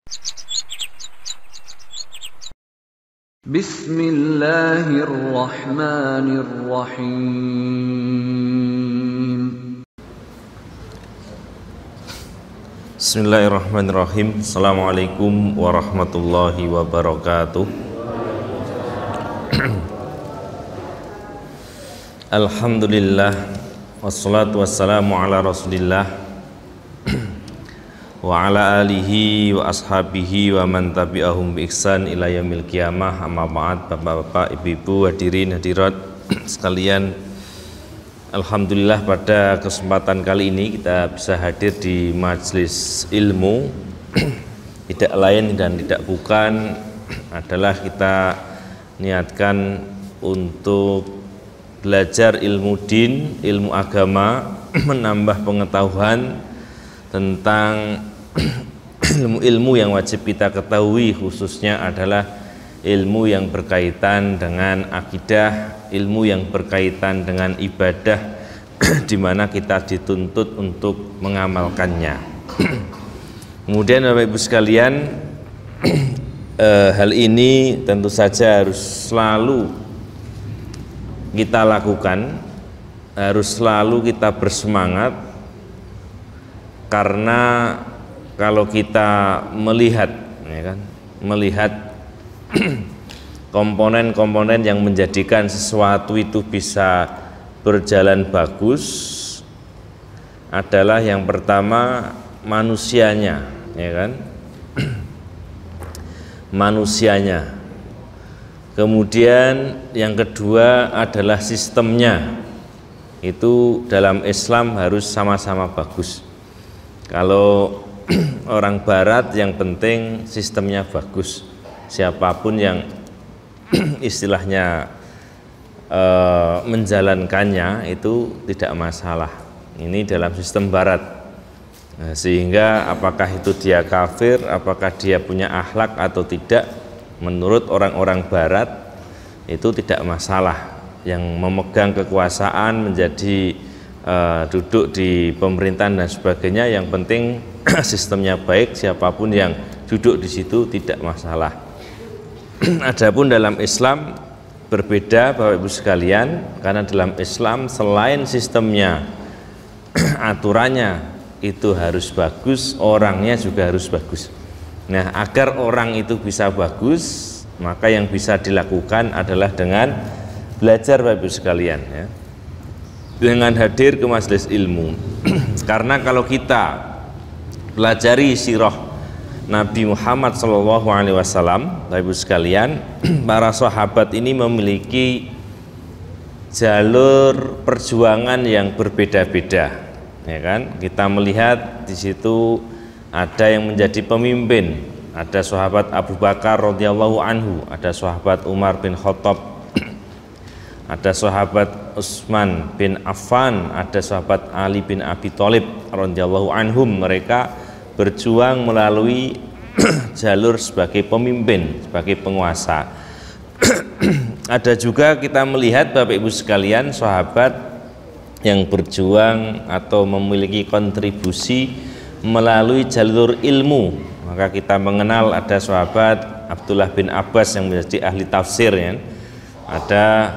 Bismillahirrahmanirrahim. Bismillahirrahmanirrahim. Assalamualaikum warahmatullahi wabarakatuh. Alhamdulillah, wassalatu wassalamu ala rasulillah wa ala alihi wa ashabihi wa man tabi'ahum bi ihsan ila yaumil qiyamah. Amma ba'd. Bapak-bapak, ibu-ibu, hadirin hadirat sekalian, alhamdulillah pada kesempatan kali ini kita bisa hadir di majelis ilmu. Tidak lain dan tidak bukan adalah kita niatkan untuk belajar ilmu din, ilmu agama, menambah pengetahuan tentang ilmu-ilmu yang wajib kita ketahui, khususnya adalah ilmu yang berkaitan dengan akidah, ilmu yang berkaitan dengan ibadah, di mana kita dituntut untuk mengamalkannya. Kemudian Bapak Ibu sekalian, hal ini tentu saja harus selalu kita lakukan, harus selalu kita bersemangat, karena kalau kita melihat, ya kan, melihat komponen-komponen yang menjadikan sesuatu itu bisa berjalan bagus adalah yang pertama manusianya, ya kan, manusianya. Kemudian yang kedua adalah sistemnya. Itu dalam Islam harus sama-sama bagus. Kalau orang barat yang penting sistemnya bagus, siapapun yang istilahnya menjalankannya itu tidak masalah. Ini dalam sistem barat. Nah, sehingga apakah itu dia kafir, apakah dia punya akhlak atau tidak, menurut orang-orang barat itu tidak masalah. Yang memegang kekuasaan, menjadi duduk di pemerintahan dan sebagainya, yang penting sistemnya baik, siapapun yang duduk di situ tidak masalah. Adapun dalam Islam berbeda Bapak Ibu sekalian, karena dalam Islam selain sistemnya, aturannya itu harus bagus, orangnya juga harus bagus. Nah, agar orang itu bisa bagus, maka yang bisa dilakukan adalah dengan belajar Bapak Ibu sekalian, ya, dengan hadir ke majelis ilmu. Karena kalau kita pelajari sirah Nabi Muhammad SAW, Bapak Ibu sekalian, para sahabat ini memiliki jalur perjuangan yang berbeda-beda, ya kan? Kita melihat di situ ada yang menjadi pemimpin, ada sahabat Abu Bakar radhiyallahu anhu, ada sahabat Umar bin Khattab, ada sahabat Utsman bin Affan, ada sahabat Ali bin Abi Thalib radhiyallahu anhum. Mereka berjuang melalui jalur sebagai pemimpin, sebagai penguasa. Ada juga kita melihat Bapak Ibu sekalian, sahabat yang berjuang atau memiliki kontribusi melalui jalur ilmu. Maka kita mengenal ada sahabat Abdullah bin Abbas yang menjadi ahli tafsir, ya. Ada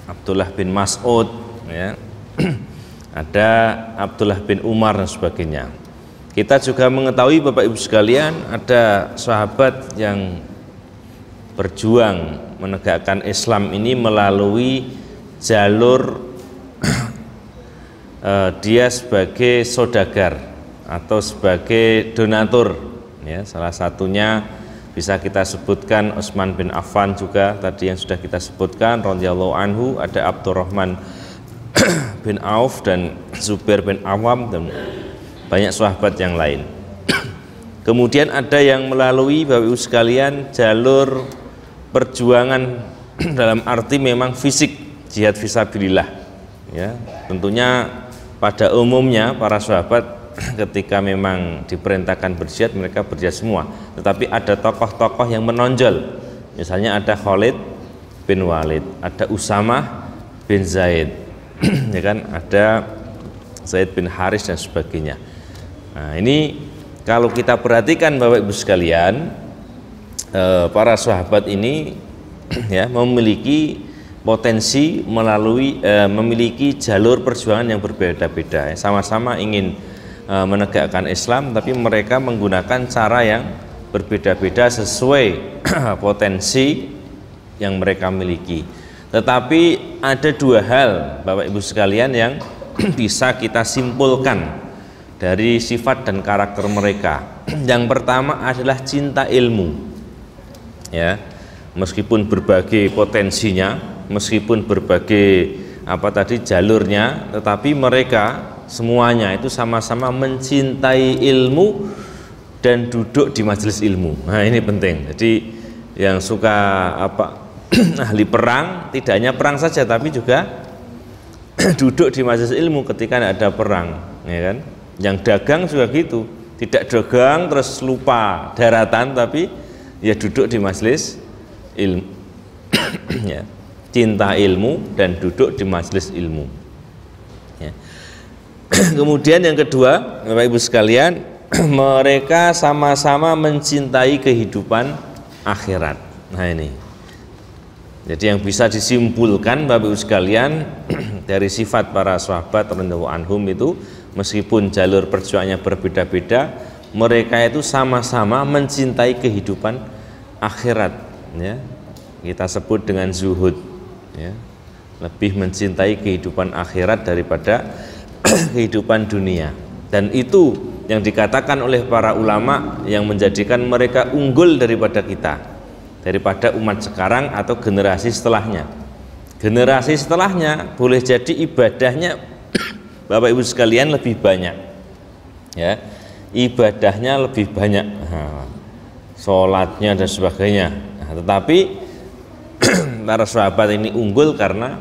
Abdullah bin Mas'ud, ya. Ada Abdullah bin Umar dan sebagainya. Kita juga mengetahui Bapak Ibu sekalian, ada sahabat yang berjuang menegakkan Islam ini melalui jalur dia sebagai saudagar atau sebagai donatur, ya. Salah satunya bisa kita sebutkan Utsman bin Affan, juga tadi yang sudah kita sebutkan radhiyallahu anhu. Ada Abdurrahman bin Auf dan Zubair bin Awam dan banyak sahabat yang lain. Kemudian ada yang melalui Bapak Ibu sekalian jalur perjuangan dalam arti memang fisik, jihad fisabilillah, ya. Tentunya pada umumnya para sahabat ketika memang diperintahkan berjihad, mereka berjihad semua. Tetapi ada tokoh-tokoh yang menonjol. Misalnya ada Khalid bin Walid, ada Usamah bin Zaid, ya kan, ada Zaid bin Haris dan sebagainya. Nah, ini kalau kita perhatikan Bapak Ibu sekalian, para sahabat ini ya memiliki potensi memiliki jalur perjuangan yang berbeda-beda, ya. Sama-sama ingin menegakkan Islam, tapi mereka menggunakan cara yang berbeda-beda sesuai potensi yang mereka miliki. Tetapi ada dua hal Bapak Ibu sekalian yang bisa kita simpulkan dari sifat dan karakter mereka. Yang pertama adalah cinta ilmu, ya. Meskipun berbagai potensinya, meskipun berbagai jalurnya, tetapi mereka semuanya itu sama-sama mencintai ilmu dan duduk di majelis ilmu. Nah, ini penting. Jadi yang suka ahli perang, tidak hanya perang saja tapi juga duduk di majelis ilmu ketika ada perang, ya kan? Yang dagang juga gitu, tidak dagang terus lupa daratan, tapi ya duduk di majelis ilmu. Ya. Cinta ilmu dan duduk di majelis ilmu, ya. Kemudian yang kedua Bapak Ibu sekalian, mereka sama-sama mencintai kehidupan akhirat. Nah ini, jadi yang bisa disimpulkan Bapak Ibu sekalian dari sifat para sahabat radhiyallahu anhum itu, meskipun jalur perjuangannya berbeda-beda, mereka itu sama-sama mencintai kehidupan akhirat, ya. Kita sebut dengan zuhud, ya. Lebih mencintai kehidupan akhirat daripada kehidupan dunia. Dan itu yang dikatakan oleh para ulama yang menjadikan mereka unggul daripada kita, daripada umat sekarang atau generasi setelahnya. Generasi setelahnya boleh jadi ibadahnya Bapak Ibu sekalian lebih banyak, ya, ibadahnya lebih banyak, sholatnya dan sebagainya. Tetapi para sahabat ini unggul karena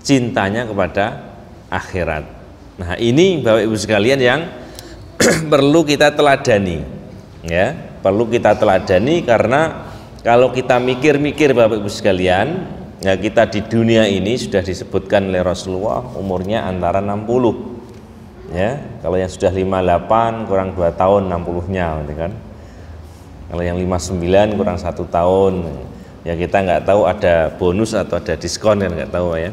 cintanya kepada akhirat. Nah ini Bapak Ibu sekalian yang perlu kita teladani, ya, perlu kita teladani, karena kalau kita mikir-mikir Bapak Ibu sekalian, ya, kita di dunia ini sudah disebutkan oleh Rasulullah umurnya antara 60, ya. Kalau yang sudah 58 kurang 2 tahun 60-nya, gitu kan. Kalau yang 59 kurang 1 tahun. Ya kita nggak tahu ada bonus atau ada diskon, kan nggak tahu, ya.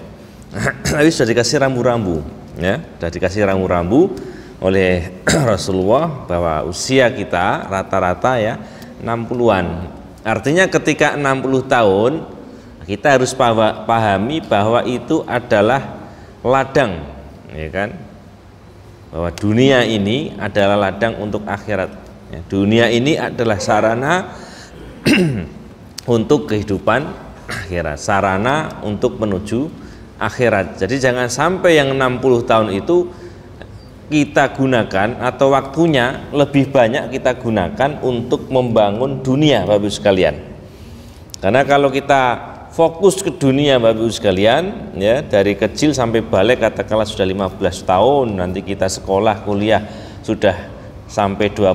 Tapi sudah dikasih rambu-rambu, ya, sudah dikasih rambu-rambu oleh Rasulullah bahwa usia kita rata-rata ya 60-an. Artinya ketika 60 tahun kita harus pahami bahwa itu adalah ladang, ya kan? Bahwa dunia ini adalah ladang untuk akhirat, ya. Dunia ini adalah sarana untuk kehidupan akhirat, sarana untuk menuju akhirat. Jadi jangan sampai yang 60 tahun itu kita gunakan, atau waktunya lebih banyak kita gunakan untuk membangun dunia Bapak Ibu sekalian. Karena kalau kita fokus ke dunia Bapak Ibu sekalian, ya, dari kecil sampai balik katakanlah sudah 15 tahun, nanti kita sekolah kuliah sudah sampai 25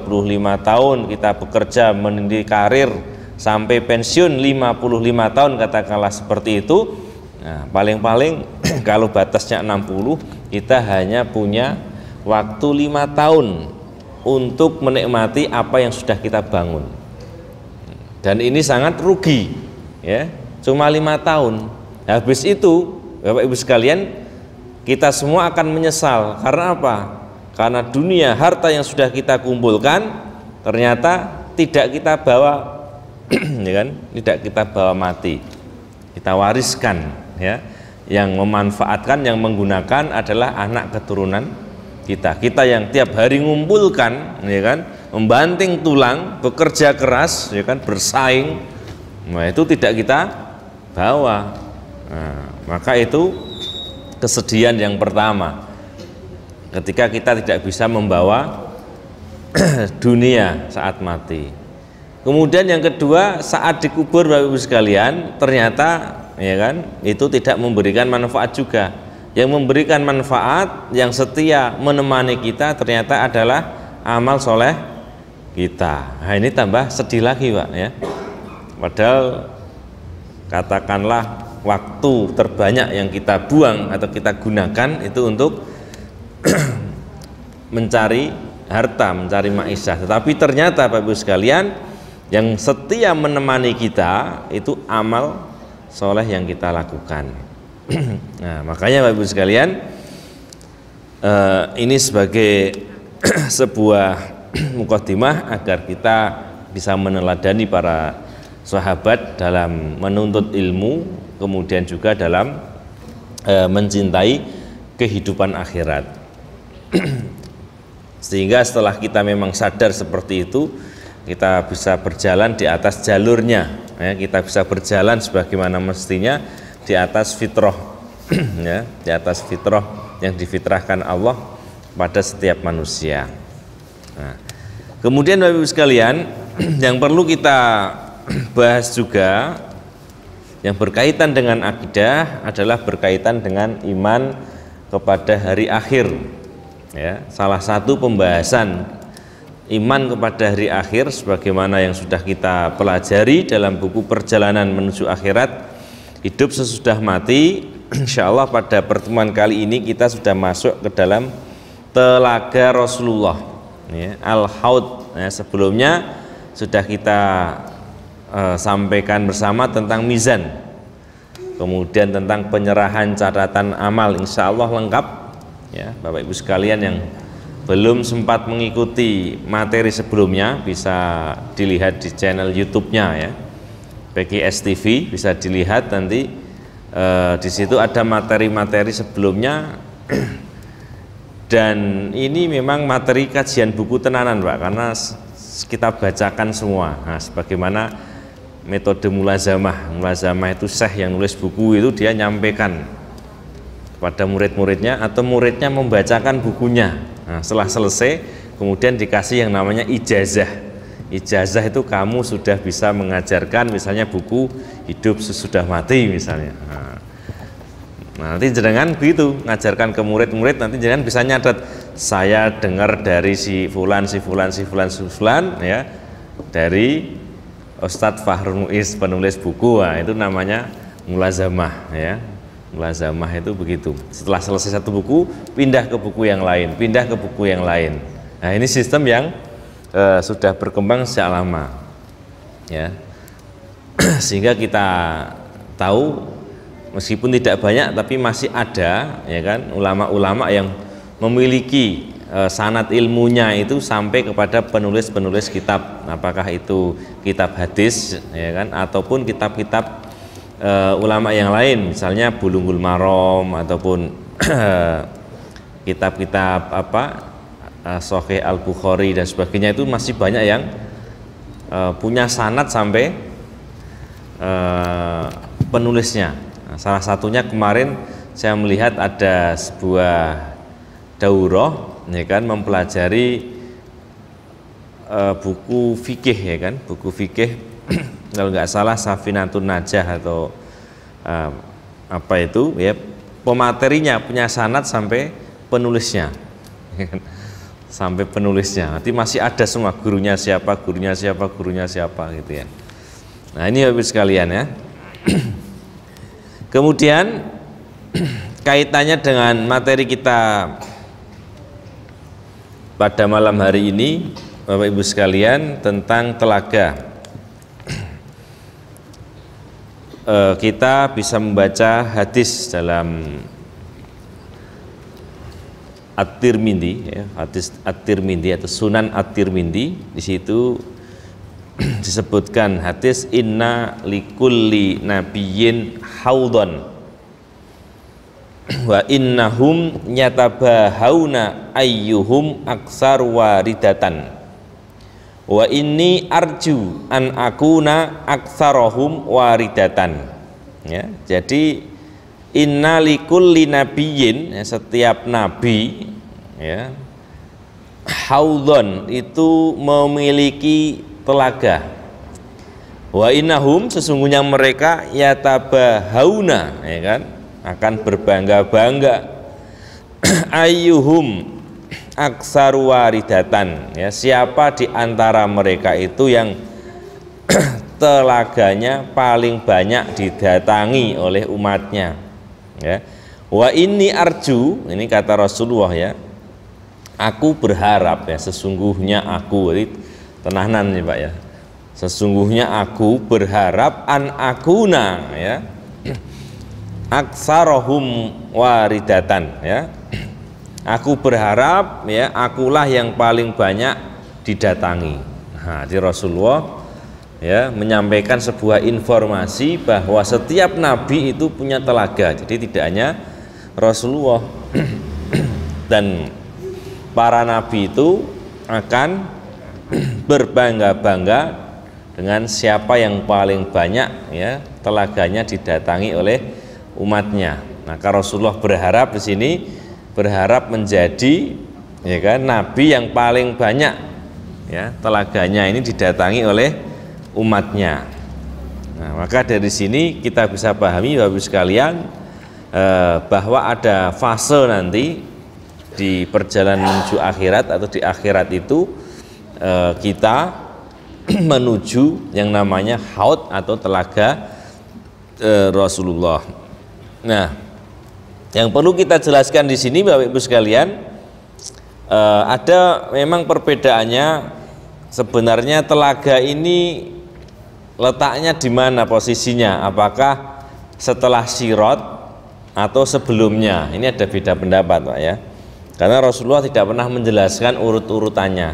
tahun, kita bekerja meniti karir sampai pensiun 55 tahun katakanlah seperti itu. Nah, paling-paling kalau batasnya 60, kita hanya punya waktu 5 tahun untuk menikmati apa yang sudah kita bangun. Dan ini sangat rugi, ya. Cuma 5 tahun. Habis itu Bapak Ibu sekalian, kita semua akan menyesal. Karena apa? Karena dunia, harta yang sudah kita kumpulkan ternyata tidak kita bawa ya kan? Tidak kita bawa mati, kita wariskan, ya. Yang memanfaatkan, yang menggunakan adalah anak keturunan kita. Kita yang tiap hari ngumpulkan, ya kan, membanting tulang, bekerja keras, ya kan, bersaing, nah itu tidak kita bawa. Nah, maka itu kesedihan yang pertama ketika kita tidak bisa membawa dunia saat mati. Kemudian yang kedua, saat dikubur Bapak Ibu sekalian, ternyata, ya kan, itu tidak memberikan manfaat juga. Yang memberikan manfaat, yang setia menemani kita ternyata adalah amal soleh kita. Nah ini tambah sedih lagi Pak, ya. Padahal katakanlah waktu terbanyak yang kita buang atau kita gunakan itu untuk mencari harta, mencari ma'isyah. Tetapi ternyata Bapak Ibu sekalian, yang setia menemani kita itu amal soleh yang kita lakukan. Nah, makanya Bapak Ibu sekalian, ini sebagai sebuah mukaddimah agar kita bisa meneladani para sahabat dalam menuntut ilmu, kemudian juga dalam mencintai kehidupan akhirat. Sehingga setelah kita memang sadar seperti itu, kita bisa berjalan di atas jalurnya, ya, kita bisa berjalan sebagaimana mestinya di atas fitrah, ya, di atas fitrah yang difitrahkan Allah pada setiap manusia. Nah, kemudian Bapak Ibu sekalian, yang perlu kita bahas juga yang berkaitan dengan akidah adalah berkaitan dengan iman kepada hari akhir. Ya, salah satu pembahasan iman kepada hari akhir sebagaimana yang sudah kita pelajari dalam buku Perjalanan Menuju Akhirat, Hidup Sesudah Mati. Insya Allah pada pertemuan kali ini kita sudah masuk ke dalam Telaga Rasulullah, ya, Al-Haud. Ya, sebelumnya sudah kita sampaikan bersama tentang mizan, kemudian tentang penyerahan catatan amal. Insya Allah lengkap, ya, Bapak Ibu sekalian yang belum sempat mengikuti materi sebelumnya bisa dilihat di channel YouTube-nya, ya, PGS TV, bisa dilihat nanti. Di situ ada materi-materi sebelumnya dan ini memang materi kajian buku tenanan, Pak, karena kita bacakan semua. Nah, sebagaimana metode mulazamah itu syekh yang nulis buku itu dia nyampaikan kepada murid-muridnya atau muridnya membacakan bukunya. Nah, setelah selesai kemudian dikasih yang namanya ijazah. Ijazah itu kamu sudah bisa mengajarkan misalnya buku Hidup Sesudah Mati misalnya. Nah, nanti jenengan begitu ngajarkan ke murid-murid, nanti jenengan bisa nyatet, saya dengar dari si fulan, ya, dari Ustadz Fahrul Muiz, penulis buku. Nah, itu namanya mulazamah, ya. Mulazamah itu begitu. Setelah selesai satu buku, pindah ke buku yang lain, pindah ke buku yang lain. Nah, ini sistem yang sudah berkembang sejak lama, ya. Sehingga kita tahu meskipun tidak banyak tapi masih ada, ya kan, ulama-ulama yang memiliki sanad ilmunya itu sampai kepada penulis-penulis kitab, apakah itu kitab hadis, ya kan, ataupun kitab-kitab ulama yang lain, misalnya Bulughul Maram ataupun kitab-kitab apa Sahih Al-Bukhari dan sebagainya, itu masih banyak yang punya sanad sampai penulisnya. Nah, salah satunya kemarin saya melihat ada sebuah daurah, ya kan, mempelajari buku fikih, ya kan, buku fikih kalau nggak salah Safinatun Najah atau apa itu, ya, pematerinya punya sanad sampai penulisnya, ya kan? Sampai penulisnya. Nanti masih ada semua gurunya siapa, gurunya siapa, gurunya siapa, gitu ya. Nah, ini habis sekalian, ya. Kemudian kaitannya dengan materi kita pada malam hari ini, Bapak Ibu sekalian, tentang telaga. Kita bisa membaca hadis dalam At-Tirmidzi, ya, hadis At-Tirmidzi atau Sunan At-Tirmidzi. Di situ disebutkan hadis inna likulli nabiyyin haudon wa innahum yatabahawna ayyuhum aksar waridatan wa inni arju an akuna aksarahum waridatan. Ya, jadi inna likulli nabiyyin, ya, setiap nabi, ya, haudon itu memiliki telaga. Wa innahum, sesungguhnya mereka yatabahauna, ya kan, akan berbangga-bangga ayyuhum aksaru waridatan, ya, siapa di antara mereka itu yang telaganya paling banyak didatangi oleh umatnya, ya. Wa inni arju, ini kata Rasulullah, ya, Aku berharap ya, sesungguhnya aku, jadi tenanan nih Pak ya. Sesungguhnya aku berharap an akuna ya, aksarohum waridatan ya. Aku berharap ya, akulah yang paling banyak didatangi. Nah, di Rasulullah ya menyampaikan sebuah informasi bahwa setiap nabi itu punya telaga. Jadi tidak hanya Rasulullah dan para nabi itu akan berbangga-bangga dengan siapa yang paling banyak ya telaganya didatangi oleh umatnya. Maka Rasulullah berharap di sini, berharap menjadi ya kan nabi yang paling banyak ya telaganya ini didatangi oleh umatnya. Nah, maka dari sini kita bisa pahami Bapak Ibu sekalian bahwa ada fase nanti di perjalanan menuju akhirat atau di akhirat itu kita menuju yang namanya haud atau telaga Rasulullah. Nah, yang perlu kita jelaskan di sini Bapak Ibu sekalian, ada memang perbedaannya. Sebenarnya telaga ini letaknya di mana posisinya? Apakah setelah Sirat atau sebelumnya? Ini ada beda pendapat Pak ya. Karena Rasulullah tidak pernah menjelaskan urut-urutannya.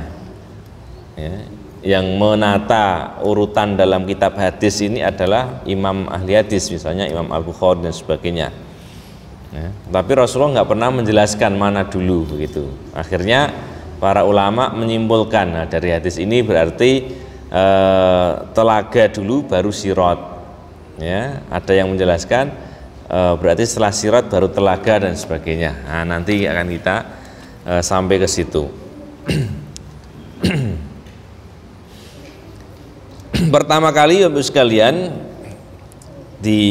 Ya, yang menata urutan dalam kitab hadis ini adalah imam ahli hadis, misalnya Imam Al-Bukhari dan sebagainya. Ya, tapi Rasulullah nggak pernah menjelaskan mana dulu begitu. Akhirnya para ulama menyimpulkan, nah, dari hadis ini berarti telaga dulu baru Sirat. Ya, ada yang menjelaskan berarti setelah Sirat baru telaga dan sebagainya. Nah, nanti akan kita sampai ke situ. Pertama kali Bapak sekalian, di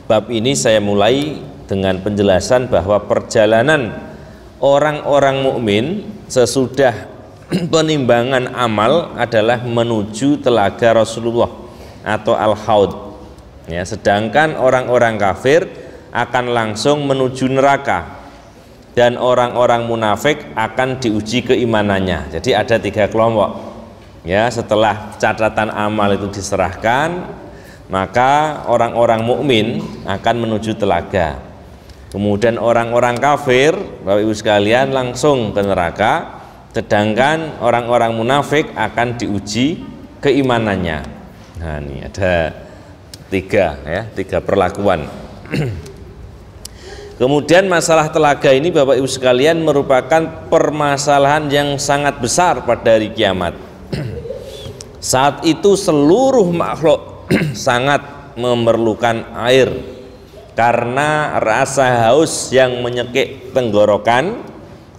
bab ini saya mulai dengan penjelasan bahwa perjalanan orang-orang mukmin sesudah penimbangan amal adalah menuju telaga Rasulullah atau al-haud ya, sedangkan orang-orang kafir akan langsung menuju neraka dan orang-orang munafik akan diuji keimanannya. Jadi ada 3 kelompok. Ya, setelah catatan amal itu diserahkan, maka orang-orang mukmin akan menuju telaga. Kemudian orang-orang kafir, Bapak Ibu sekalian, langsung ke neraka, sedangkan orang-orang munafik akan diuji keimanannya. Nah, ini ada 3 perlakuan. Kemudian masalah telaga ini Bapak Ibu sekalian merupakan permasalahan yang sangat besar pada hari kiamat. Saat itu seluruh makhluk sangat memerlukan air karena rasa haus yang menyekik tenggorokan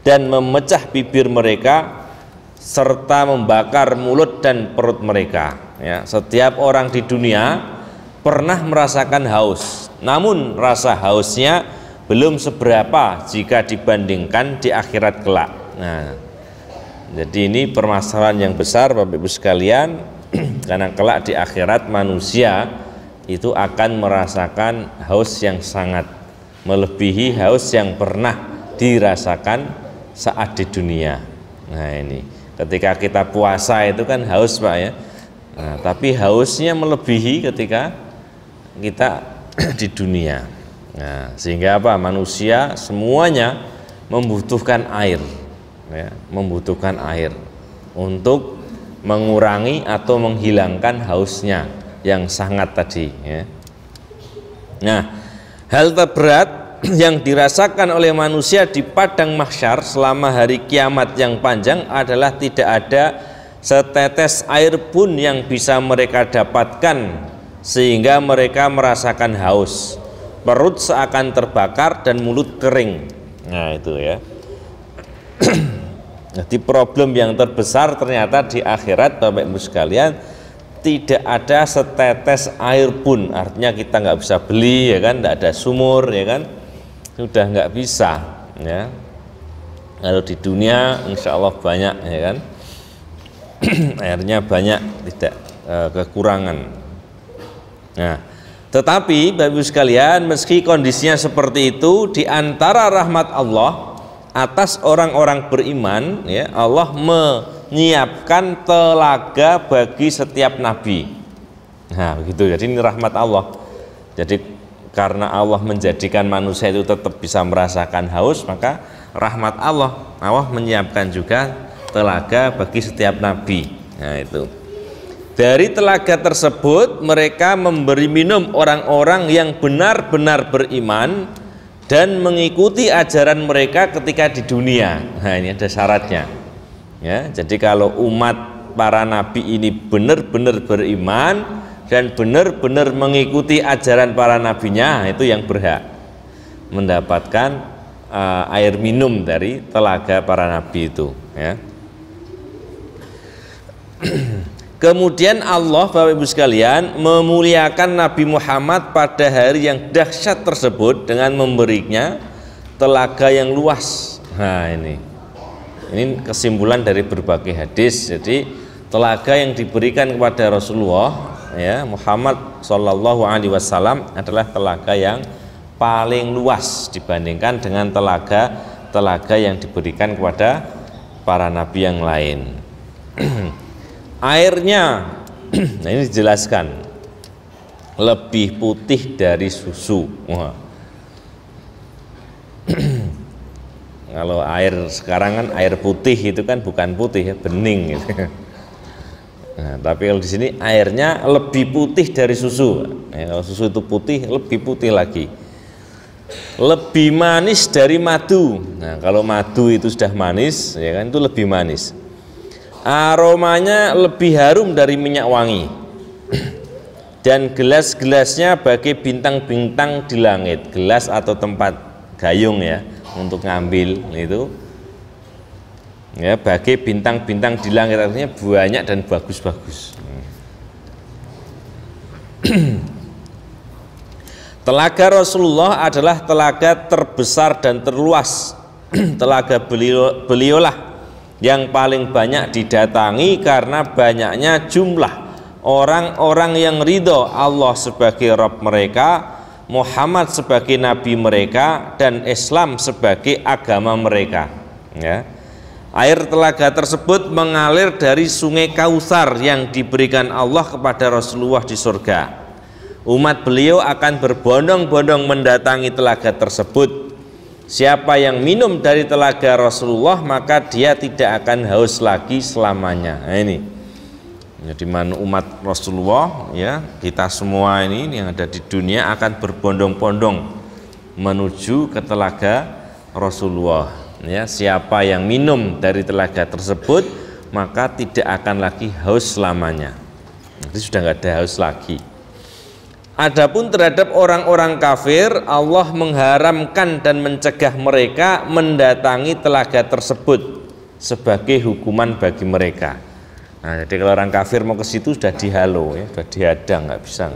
dan memecah bibir mereka serta membakar mulut dan perut mereka. Ya, setiap orang di dunia pernah merasakan haus, namun rasa hausnya belum seberapa jika dibandingkan di akhirat kelak. Nah, jadi ini permasalahan yang besar Bapak Ibu sekalian, karena kelak di akhirat manusia itu akan merasakan haus yang sangat melebihi haus yang pernah dirasakan saat di dunia. Nah, ini ketika kita puasa itu kan haus Pak ya. Nah, tapi hausnya melebihi ketika kita di dunia. Nah, sehingga apa? Manusia semuanya membutuhkan air. Ya, membutuhkan air untuk mengurangi atau menghilangkan hausnya yang sangat tadi ya. Nah, hal terberat yang dirasakan oleh manusia di padang mahsyar selama hari kiamat yang panjang adalah tidak ada setetes air pun yang bisa mereka dapatkan sehingga mereka merasakan haus. Perut seakan terbakar dan mulut kering. Nah, itu ya. Jadi problem yang terbesar ternyata di akhirat Bapak Ibu sekalian, tidak ada setetes air pun. Artinya kita nggak bisa beli ya kan, nggak ada sumur ya kan, sudah nggak bisa ya. Kalau di dunia insya Allah banyak ya kan, airnya banyak, tidak kekurangan. Nah, tetapi Bapak Ibu sekalian, meski kondisinya seperti itu, di antara rahmat Allah atas orang-orang beriman, ya, Allah menyiapkan telaga bagi setiap nabi. Nah, begitu. Jadi ini rahmat Allah. Jadi karena Allah menjadikan manusia itu tetap bisa merasakan haus, maka rahmat Allah menyiapkan juga telaga bagi setiap nabi. Nah, itu. Dari telaga tersebut mereka memberi minum orang-orang yang benar-benar beriman dan mengikuti ajaran mereka ketika di dunia. Nah, ini ada syaratnya. Ya, jadi kalau umat para nabi ini benar-benar beriman dan benar-benar mengikuti ajaran para nabinya, itu yang berhak mendapatkan air minum dari telaga para nabi itu. Ya. Kemudian Allah, Bapak Ibu sekalian, memuliakan Nabi Muhammad pada hari yang dahsyat tersebut dengan memberinya telaga yang luas. Nah, ini kesimpulan dari berbagai hadis. Jadi telaga yang diberikan kepada Rasulullah, ya, Muhammad Shallallahu Alaihi Wasallam adalah telaga yang paling luas dibandingkan dengan telaga yang diberikan kepada para nabi yang lain. Airnya, nah ini dijelaskan, lebih putih dari susu. Kalau air sekarang kan air putih itu kan bukan putih, ya, bening gitu. Nah, tapi kalau di sini airnya lebih putih dari susu. Ya, kalau susu itu putih, lebih putih lagi. Lebih manis dari madu. Nah, kalau madu itu sudah manis, ya kan, itu lebih manis. Aromanya lebih harum dari minyak wangi. Dan gelas-gelasnya bagai bintang-bintang di langit. Gelas atau tempat gayung, ya, untuk ngambil itu, ya, bagai bintang-bintang di langit, artinya banyak dan bagus-bagus. Telaga Rasulullah adalah telaga terbesar dan terluas. Telaga beliaulah yang paling banyak didatangi karena banyaknya jumlah orang-orang yang ridho Allah sebagai Rabb mereka, Muhammad sebagai nabi mereka, dan Islam sebagai agama mereka. Ya. Air telaga tersebut mengalir dari sungai Kautsar yang diberikan Allah kepada Rasulullah di surga. Umat beliau akan berbondong-bondong mendatangi telaga tersebut. Siapa yang minum dari telaga Rasulullah maka dia tidak akan haus lagi selamanya. Nah, ini jadi umat Rasulullah, ya, kita semua ini yang ada di dunia akan berbondong-bondong menuju ke telaga Rasulullah. Ya, siapa yang minum dari telaga tersebut maka tidak akan lagi haus selamanya. Nanti sudah nggak ada haus lagi. Adapun terhadap orang-orang kafir, Allah mengharamkan dan mencegah mereka mendatangi telaga tersebut sebagai hukuman bagi mereka. Nah, jadi kalau orang kafir mau ke situ sudah dihalau, ya, sudah dihadang, nggak bisa,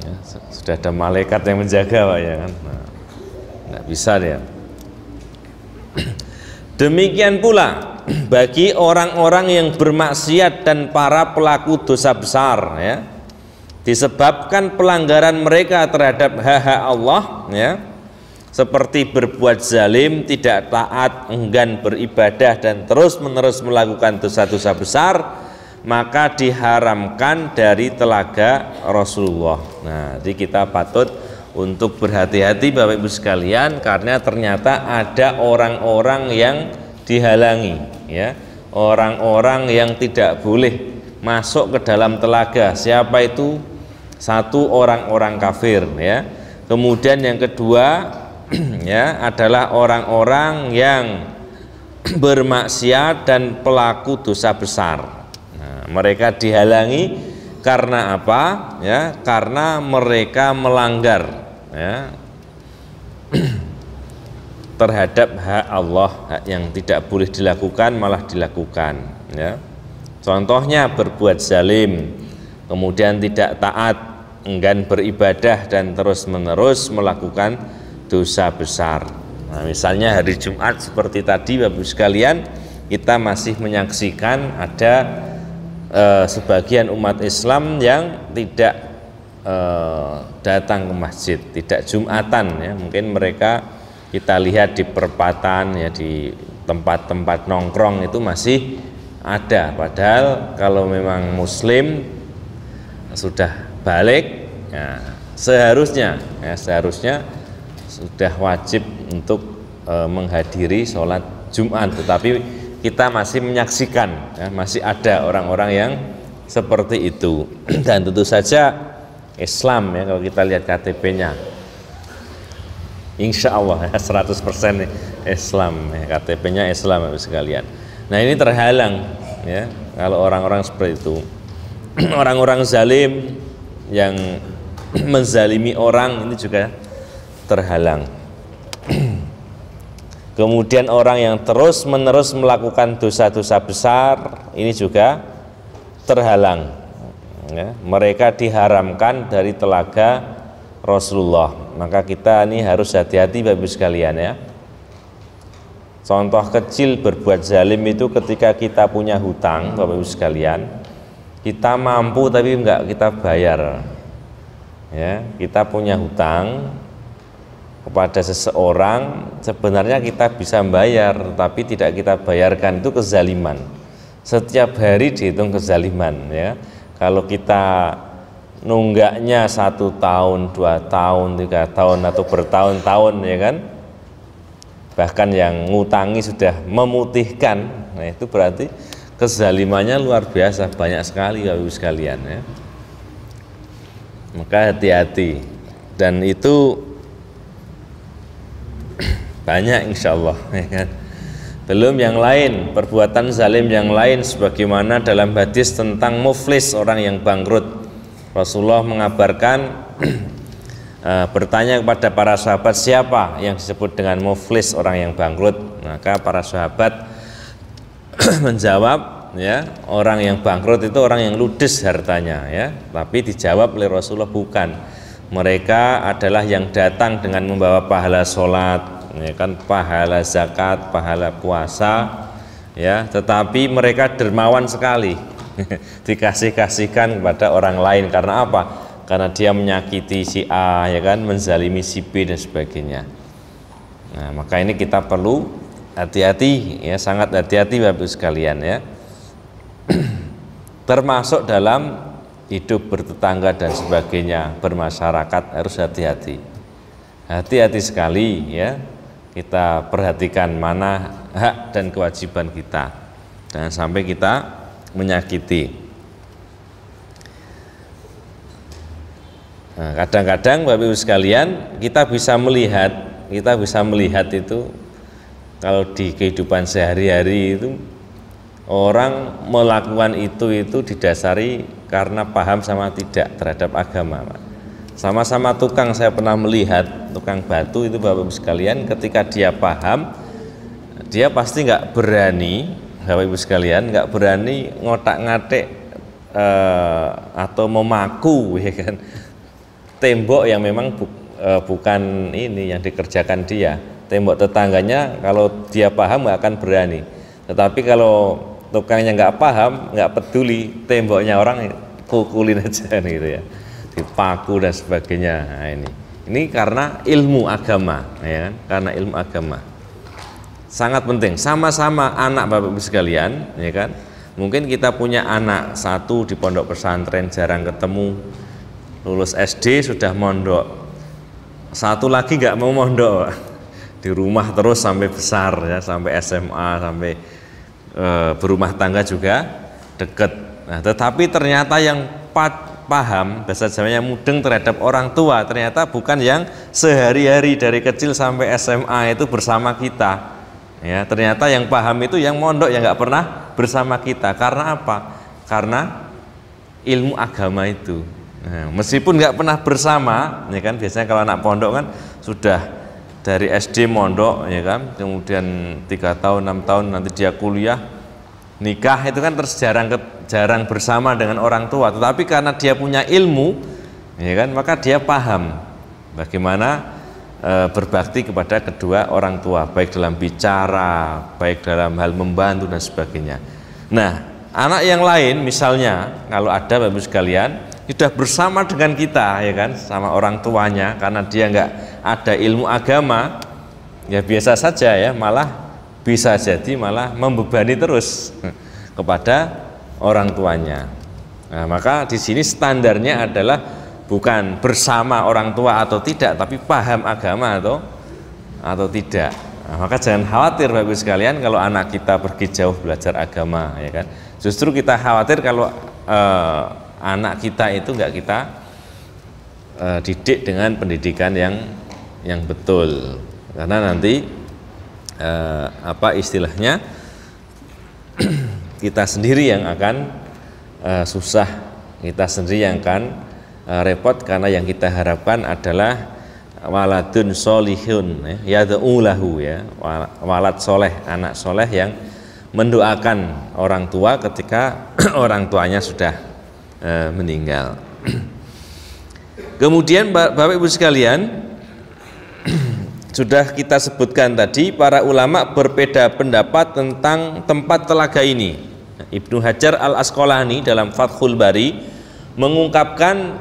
ya, sudah ada malaikat yang menjaga, Pak, ya kan, nah, nggak bisa dia. Demikian pula bagi orang-orang yang bermaksiat dan para pelaku dosa besar, ya, disebabkan pelanggaran mereka terhadap hak-hak Allah, ya, seperti berbuat zalim, tidak taat, enggan beribadah, dan terus-menerus melakukan dosa-dosa besar, maka diharamkan dari telaga Rasulullah. Nah, jadi kita patut untuk berhati-hati, Bapak Ibu sekalian, karena ternyata ada orang-orang yang dihalangi, ya, orang-orang yang tidak boleh masuk ke dalam telaga. Siapa itu? Satu, orang-orang kafir, ya. Kemudian yang kedua, ya, adalah orang-orang yang bermaksiat dan pelaku dosa besar. Nah, mereka dihalangi karena apa? Ya, karena mereka melanggar, ya, terhadap hak Allah, hak yang tidak boleh dilakukan malah dilakukan, ya. Contohnya berbuat zalim, kemudian tidak taat, enggan beribadah, dan terus-menerus melakukan dosa besar. Nah, misalnya hari Jumat seperti tadi, Bapak sekalian, kita masih menyaksikan ada sebagian umat Islam yang tidak datang ke masjid, tidak Jumatan, ya. Mungkin mereka kita lihat di perempatan ya, di tempat-tempat nongkrong itu masih ada. Padahal kalau memang muslim sudah balik ya, seharusnya sudah wajib untuk menghadiri sholat Jumat, tetapi kita masih menyaksikan ya, masih ada orang-orang yang seperti itu. Dan tentu saja Islam ya, kalau kita lihat KTP-nya insya Allah ya, 100% Islam ya, KTP-nya Islam sekalian. Nah ini terhalang ya kalau orang-orang seperti itu. Orang-orang zalim yang menzalimi orang ini juga terhalang. Kemudian orang yang terus-menerus melakukan dosa-dosa besar ini juga terhalang ya. Mereka diharamkan dari telaga Rasulullah. Maka kita ini harus hati-hati Bapak Ibu sekalian ya. Contoh kecil berbuat zalim itu ketika kita punya hutang Bapak Ibu sekalian, kita mampu tapi enggak kita bayar ya. Kita punya hutang kepada seseorang, sebenarnya kita bisa bayar tapi tidak kita bayarkan, itu kezaliman. Setiap hari dihitung kezaliman ya. Kalau kita nunggaknya 1 tahun, 2 tahun, 3 tahun atau bertahun-tahun ya kan, bahkan yang ngutangi sudah memutihkan, nah itu berarti kezalimannya luar biasa, banyak sekali Bapak Ibu sekalian ya. Maka hati-hati, dan itu banyak insya Allah ya kan? Belum yang lain, perbuatan zalim yang lain sebagaimana dalam hadis tentang muflis, orang yang bangkrut. Rasulullah mengabarkan bertanya kepada para sahabat, siapa yang disebut dengan muflis, orang yang bangkrut? Maka para sahabat menjawab ya, orang yang bangkrut itu orang yang ludes hartanya ya. Tapi dijawab oleh Rasulullah, bukan, mereka adalah yang datang dengan membawa pahala sholat ya kan, pahala zakat, pahala puasa ya, tetapi mereka dermawan sekali dikasih-kasihkan kepada orang lain. Karena apa? Karena dia menyakiti si A ya kan, menzalimi si B dan sebagainya. Nah maka ini kita perlu hati-hati ya, sangat hati-hati Bapak Ibu sekalian ya. Termasuk dalam hidup bertetangga dan sebagainya, bermasyarakat harus hati-hati. Hati-hati sekali ya, kita perhatikan mana hak dan kewajiban kita, jangan sampai kita menyakiti. Nah, kadang-kadang Bapak Ibu sekalian kita bisa melihat itu kalau di kehidupan sehari-hari itu orang melakukan itu didasari karena paham sama tidak terhadap agama. Sama-sama tukang, saya pernah melihat tukang batu itu Bapak Ibu sekalian, ketika dia paham, dia pasti nggak berani, Bapak Ibu sekalian, nggak berani ngotak-ngatik atau memaku ya kan, tembok yang memang bukan ini yang dikerjakan dia. Tembok tetangganya kalau dia paham nggak akan berani. Tetapi kalau tukangnya nggak paham, nggak peduli, temboknya orang pukulin aja gitu ya, dipaku dan sebagainya. Nah, ini karena ilmu agama ya kan? Karena ilmu agama sangat penting. Sama-sama anak Bapak Ibu sekalian ya kan, mungkin kita punya anak satu di pondok pesantren jarang ketemu, lulus SD sudah mondok, satu lagi nggak mau mondok, di rumah terus sampai besar ya, sampai SMA, sampai berumah tangga juga deket. Nah, tetapi ternyata yang paham, bahasa Jawanya mudeng terhadap orang tua, ternyata bukan yang sehari-hari dari kecil sampai SMA itu bersama kita ya. Ternyata yang paham itu yang mondok, yang nggak pernah bersama kita. Karena apa? Karena ilmu agama itu. Nah, meskipun nggak pernah bersama ya kan, biasanya kalau anak pondok kan sudah dari SD mondok ya kan, kemudian 3 tahun 6 tahun nanti dia kuliah, nikah, itu kan terus jarang bersama dengan orang tua. Tetapi karena dia punya ilmu ya kan, maka dia paham bagaimana berbakti kepada kedua orang tua, baik dalam bicara, baik dalam hal membantu dan sebagainya. Nah, anak yang lain misalnya kalau ada Bapak Ibu sekalian sudah bersama dengan kita ya kan, sama orang tuanya, karena dia nggak ada ilmu agama ya biasa saja ya, malah bisa jadi malah membebani terus kepada orang tuanya. Nah, maka di sini standarnya adalah bukan bersama orang tua atau tidak, tapi paham agama atau tidak. Nah, maka jangan khawatir Bapak Ibu sekalian kalau anak kita pergi jauh belajar agama, ya kan. Justru kita khawatir kalau anak kita itu enggak kita didik dengan pendidikan yang betul, karena nanti apa istilahnya kita sendiri yang akan susah, kita sendiri yang akan repot, karena yang kita harapkan adalah waladun solihun ya yad'ulahu, ya, walad soleh, anak soleh yang mendoakan orang tua ketika orang tuanya sudah meninggal. Kemudian Bapak Ibu sekalian, sudah kita sebutkan tadi para ulama berbeda pendapat tentang tempat telaga ini. Ibnu Hajar Al-Asqalani dalam Fathul Bari mengungkapkan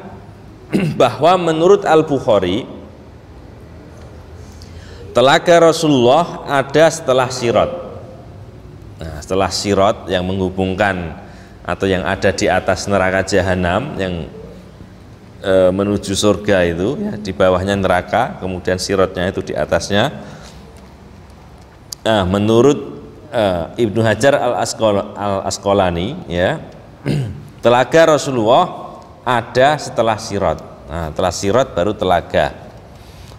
bahwa menurut Al-Bukhari telaga Rasulullah ada setelah Sirat. Nah, setelah Sirat yang menghubungkan atau yang ada di atas neraka jahanam yang menuju surga itu, ya, di bawahnya neraka, kemudian Siratnya itu di atasnya. Nah, menurut Ibnu Hajar Al-Asqalani, ya, telaga Rasulullah ada setelah Sirat. Nah, setelah Sirat baru telaga.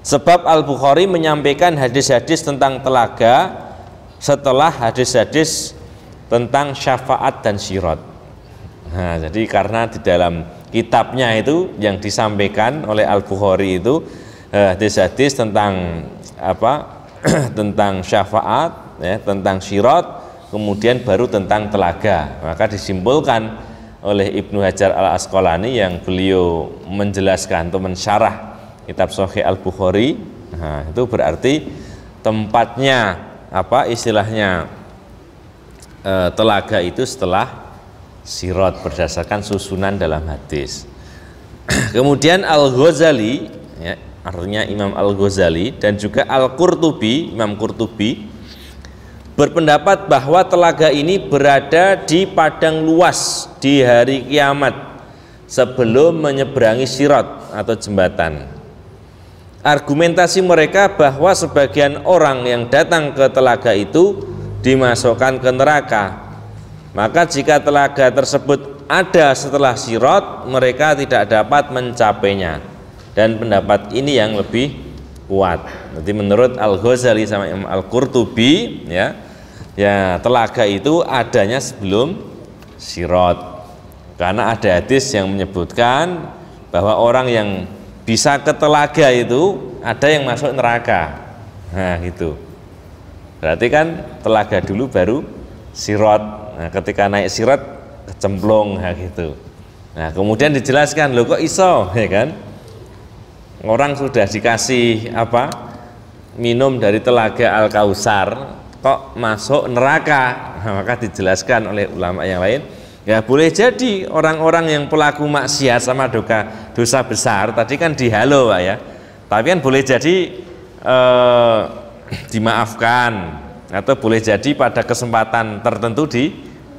Sebab Al-Bukhari menyampaikan hadis-hadis tentang telaga setelah hadis-hadis tentang syafaat dan Sirat. Nah, jadi karena di dalam kitabnya itu yang disampaikan oleh Al-Bukhari itu hadis-hadis tentang apa tentang syafaat, ya, tentang Sirat, kemudian baru tentang telaga. Maka disimpulkan oleh Ibnu Hajar Al-Asqalani yang beliau menjelaskan atau mensyarah kitab Sahih Al-Bukhari. Nah, itu berarti tempatnya apa istilahnya telaga itu setelah Sirat berdasarkan susunan dalam hadis. Kemudian Al-Ghazali, ya, artinya Imam Al-Ghazali, dan juga Al-Qurtubi, Imam Qurtubi berpendapat bahwa telaga ini berada di padang luas di hari kiamat sebelum menyeberangi Sirat atau jembatan. Argumentasi mereka bahwa sebagian orang yang datang ke telaga itu dimasukkan ke neraka. Maka jika telaga tersebut ada setelah Sirat, mereka tidak dapat mencapainya. Dan pendapat ini yang lebih kuat. Jadi menurut Al-Ghazali sama Imam Al-Qurtubi, ya, telaga itu adanya sebelum Sirat. Karena ada hadis yang menyebutkan bahwa orang yang bisa ke telaga itu ada yang masuk neraka. Nah, gitu. Berarti kan telaga dulu baru Sirat. Nah, ketika naik Sirat kecemplung, nah, gitu. Nah, kemudian dijelaskan, loh kok iso, ya kan? Orang sudah dikasih apa? Minum dari telaga Al-Kausar, kok masuk neraka? Nah, maka dijelaskan oleh ulama yang lain, ya boleh jadi orang-orang yang pelaku maksiat sama dosa besar tadi kan dihalau, Pak, ya. Tapi kan boleh jadi dimaafkan, atau boleh jadi pada kesempatan tertentu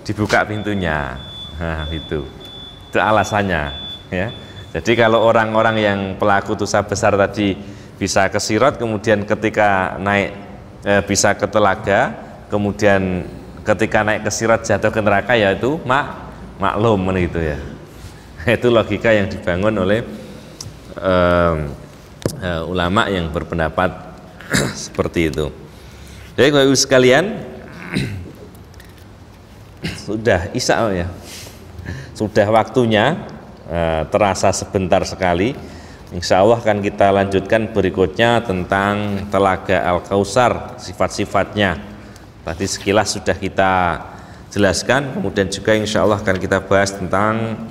dibuka pintunya. Nah, itu alasannya, ya. Jadi kalau orang-orang yang pelaku dosa besar tadi bisa ke Sirat, kemudian ketika naik bisa ke telaga, kemudian ketika naik ke Sirat jatuh ke neraka, ya itu maklum gitu, ya. Itu logika yang dibangun oleh ulama yang berpendapat seperti itu. Jadi Bapak Ibu sekalian, sudah isya, ya, sudah waktunya, terasa sebentar sekali. Insya Allah akan kita lanjutkan berikutnya tentang telaga Al-Kausar, sifat-sifatnya. Tadi sekilas sudah kita jelaskan, kemudian juga insya Allah akan kita bahas tentang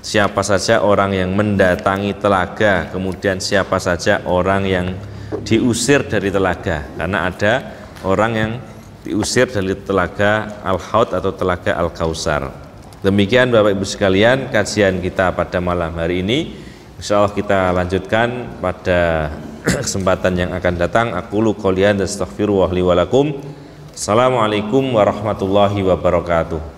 siapa saja orang yang mendatangi telaga, kemudian siapa saja orang yang diusir dari telaga, karena ada orang yang diusir dari telaga Al-Haud atau telaga Al-Kausar. Demikian Bapak Ibu sekalian kajian kita pada malam hari ini. Insya Allah kita lanjutkan pada kesempatan yang akan datang. Aqulu qouli hadza astaghfirullah li wa lakum. Assalamualaikum warahmatullahi wabarakatuh.